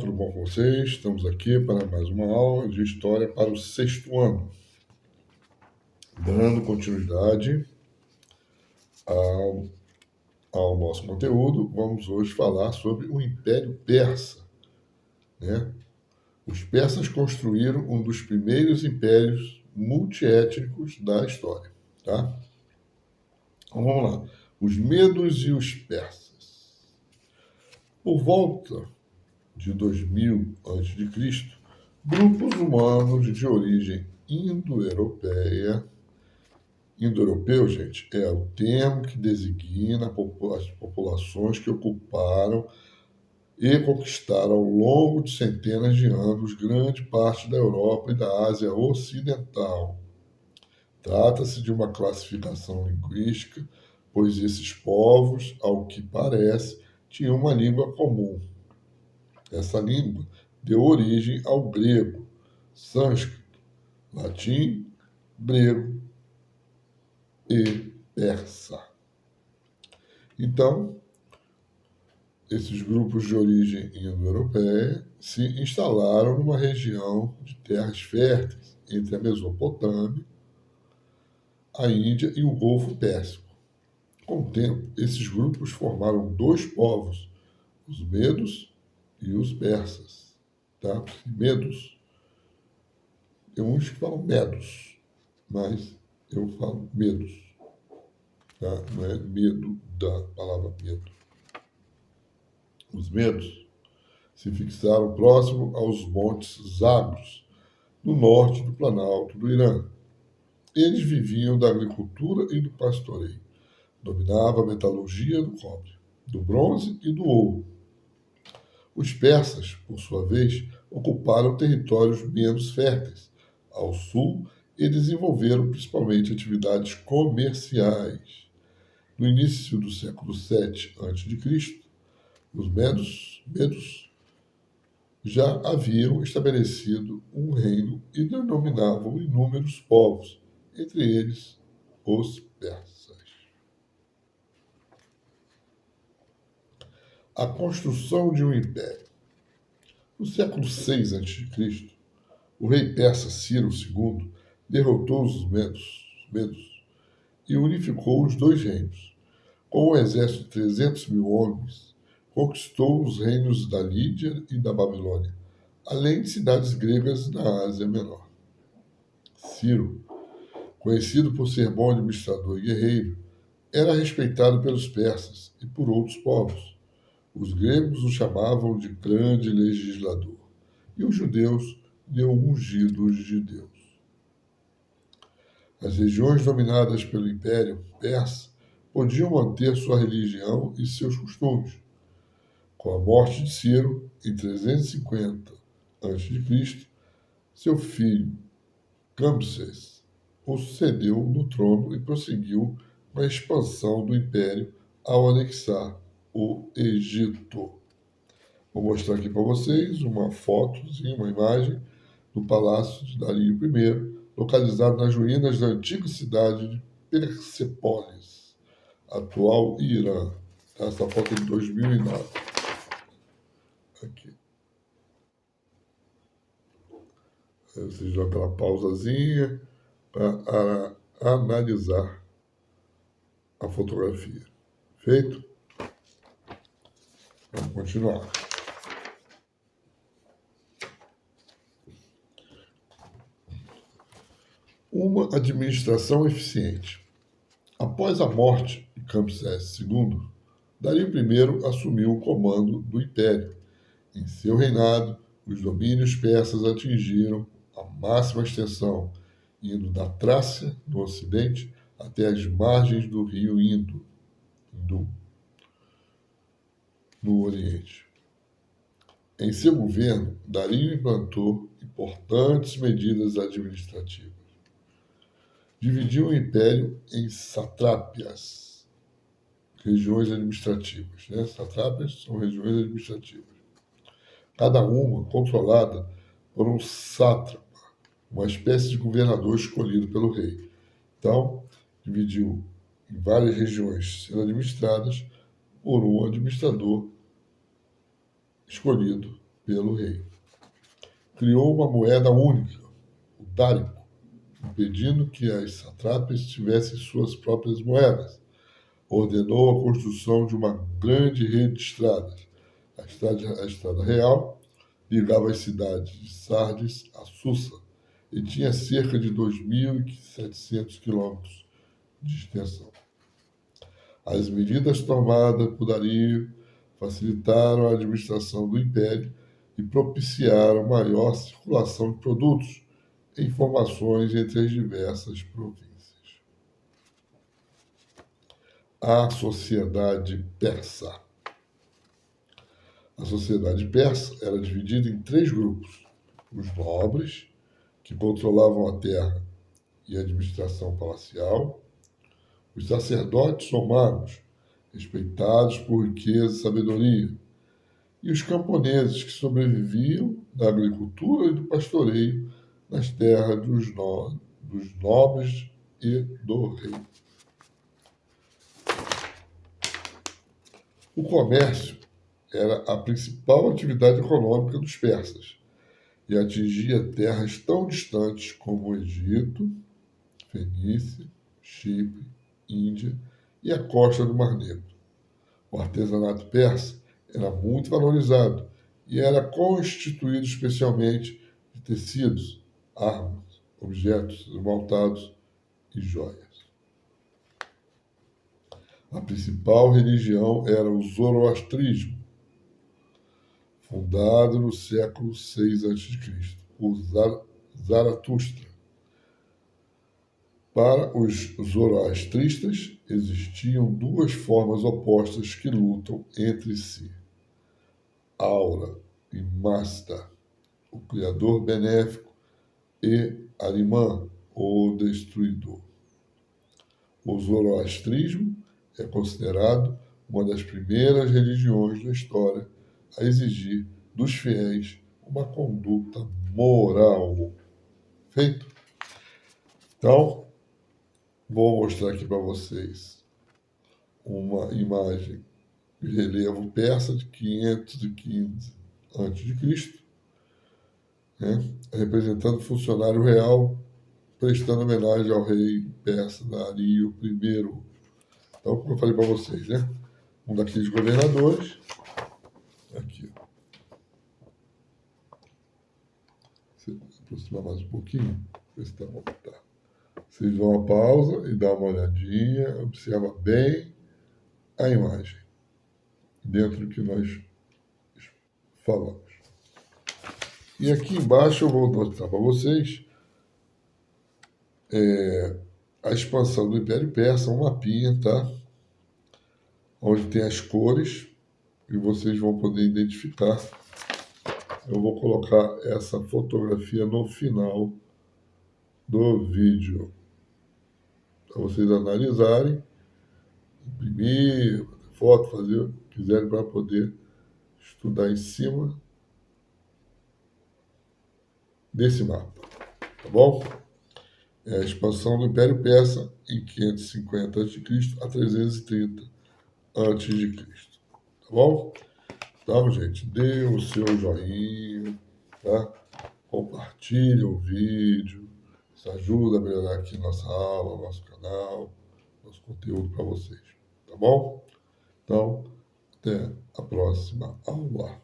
tudo bom com vocês? Estamos aqui para mais uma aula de História para o sexto ano. Dando continuidade ao nosso conteúdo, vamos hoje falar sobre o Império Persa, né? Os persas construíram um dos primeiros impérios multiétnicos da história, tá? Então vamos lá. Os medos e os persas. Por volta de 2000 a.C., grupos humanos de origem indo-europeu, gente, é o termo que designa as populações que ocuparam e conquistaram ao longo de centenas de anos grande parte da Europa e da Ásia Ocidental. Trata-se de uma classificação linguística, pois esses povos, ao que parece, tinham uma língua comum. Essa língua deu origem ao grego, sânscrito, latim, grego e persa. Então, esses grupos de origem indo-europeia se instalaram numa região de terras férteis entre a Mesopotâmia, a Índia e o Golfo Pérsico. Com o tempo, esses grupos formaram dois povos, os medos e os persas. Tá? Medos. Tem uns que falam medos, mas eu falo medos. Tá? Não é medo da palavra medo. Os medos se fixaram próximo aos montes Zagros, no norte do Planalto do Irã. Eles viviam da agricultura e do pastoreio. Dominava a metalurgia do cobre, do bronze e do ouro. Os persas, por sua vez, ocuparam territórios menos férteis, ao sul, e desenvolveram principalmente atividades comerciais. No início do século VII a.C., os medos já haviam estabelecido um reino e denominavam inúmeros povos, entre eles os persas. A construção de um império. No século VI a.C., o rei persa Ciro II derrotou os medos e unificou os dois reinos. Com um exército de 300 mil homens, conquistou os reinos da Lídia e da Babilônia, além de cidades gregas na Ásia Menor. Ciro, conhecido por ser bom administrador e guerreiro, era respeitado pelos persas e por outros povos. Os gregos o chamavam de grande legislador, e os judeus de ungidos de Deus. As regiões dominadas pelo Império Persa podiam manter sua religião e seus costumes. Com a morte de Ciro, em 350 a.C., seu filho Cambises o sucedeu no trono e prosseguiu com a expansão do império ao anexar o Egito. Vou mostrar aqui para vocês uma fotozinha, uma imagem do Palácio de Dario I, localizado nas ruínas da antiga cidade de Persépolis, atual Irã. Essa foto é de 2009. Aqui. Aí vocês dão aquela pausazinha para analisar a fotografia. Feito? Vamos continuar. Uma administração eficiente. Após a morte de Cambises II, Dario I assumiu o comando do império. Em seu reinado, os domínios persas atingiram a máxima extensão, indo da Trácia, no ocidente, até as margens do rio Indo, no oriente. Em seu governo, Dario implantou importantes medidas administrativas. Dividiu o império em satrápias, regiões administrativas. Né? Satrápias são regiões administrativas. Cada uma controlada por um sátrapa, uma espécie de governador escolhido pelo rei. Então, dividiu em várias regiões sendo administradas por um administrador escolhido pelo rei. Criou uma moeda única, o dárico, impedindo que as satrápias tivessem suas próprias moedas. Ordenou a construção de uma grande rede de estradas. A estrada real ligava as cidades de Sardes a Susa e tinha cerca de 2.700 quilômetros de extensão. As medidas tomadas por Dario facilitaram a administração do império e propiciaram maior circulação de produtos e informações entre as diversas províncias. A sociedade persa. A sociedade persa era dividida em 3 grupos: os nobres, que controlavam a terra e a administração palacial; os sacerdotes ou magos, respeitados por riqueza e sabedoria; e os camponeses, que sobreviviam da agricultura e do pastoreio nas terras dos nobres e do rei. O comércio era a principal atividade econômica dos persas e atingia terras tão distantes como o Egito, Fenícia, Chipre, Índia e a costa do Mar Negro. O artesanato persa era muito valorizado e era constituído especialmente de tecidos, armas, objetos esmaltados e joias. A principal religião era o zoroastrismo, fundado no século VI a.C., por Zaratustra. Para os zoroastristas, existiam 2 formas opostas que lutam entre si: Aura e Mazda, o Criador benéfico, e Arimã, o Destruidor. O zoroastrismo é considerado uma das primeiras religiões da história a exigir dos fiéis uma conduta moral. Feito? Então, vou mostrar aqui para vocês uma imagem de relevo persa de 515 a.C., né, representando o funcionário real prestando homenagem ao rei persa Dario I. Então, como eu falei para vocês, né, um daqueles governadores, aqui, ó. Se aproximar mais um pouquinho, ver se está bom. Tá. Vocês dão uma pausa e dão uma olhadinha, observa bem a imagem, dentro do que nós falamos. E aqui embaixo eu vou mostrar para vocês a expansão do Império Persa, um mapinha, tá? Onde tem as cores e vocês vão poder identificar. Eu vou colocar essa fotografia no final do vídeo, para vocês analisarem, imprimir, foto, fazer o que quiserem para poder estudar em cima desse mapa, tá bom? É a expansão do Império Persa em 550 a.C. a 330 a.C., tá bom? Então, gente, dê o seu joinha, tá? Compartilhe o vídeo, isso ajuda a melhorar aqui nossa aula, nosso canal, nosso conteúdo para vocês, tá bom? Então, até a próxima aula.